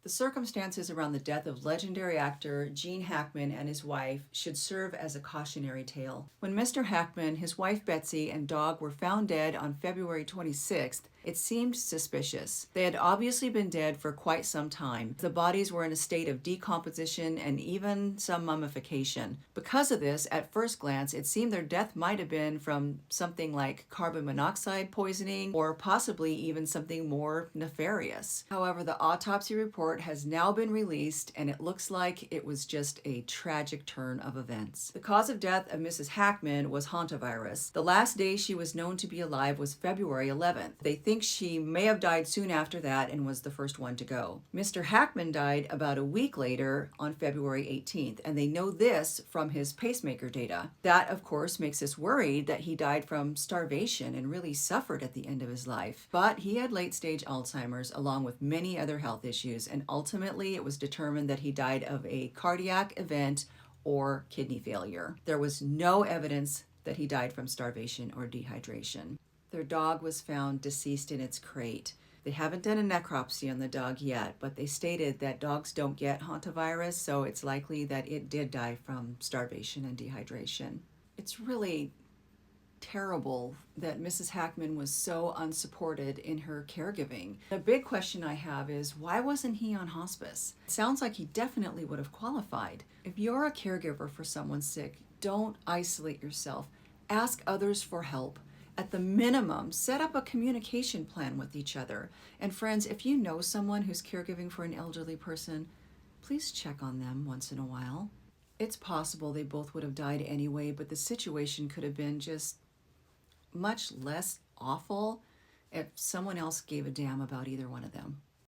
The circumstances around the death of legendary actor Gene Hackman and his wife should serve as a cautionary tale. When Mr. Hackman, his wife Betsy, and dog were found dead on February 26th, it seemed suspicious. They had obviously been dead for quite some time. The bodies were in a state of decomposition and even some mummification. Because of this, at first glance, it seemed their death might have been from something like carbon monoxide poisoning or possibly even something more nefarious. However, the autopsy report has now been released and it looks like it was just a tragic turn of events. The cause of death of Mrs. Hackman was hantavirus. The last day she was known to be alive was February 11th. They think she may have died soon after that and was the first one to go. Mr. Hackman died about a week later on February 18th, and they know this from his pacemaker data. That, of course, makes us worried that he died from starvation and really suffered at the end of his life. But he had late-stage Alzheimer's along with many other health issues, and ultimately it was determined that he died of a cardiac event or kidney failure. There was no evidence that he died from starvation or dehydration. Their dog was found deceased in its crate. They haven't done a necropsy on the dog yet, but they stated that dogs don't get hantavirus, so it's likely that it did die from starvation and dehydration. It's really terrible that Mrs. Hackman was so unsupported in her caregiving. The big question I have is, why wasn't he on hospice? It sounds like he definitely would have qualified. If you're a caregiver for someone sick, don't isolate yourself. Ask others for help. At the minimum, set up a communication plan with each other. And friends, if you know someone who's caregiving for an elderly person, please check on them once in a while. It's possible they both would have died anyway, but the situation could have been just much less awful if someone else gave a damn about either one of them.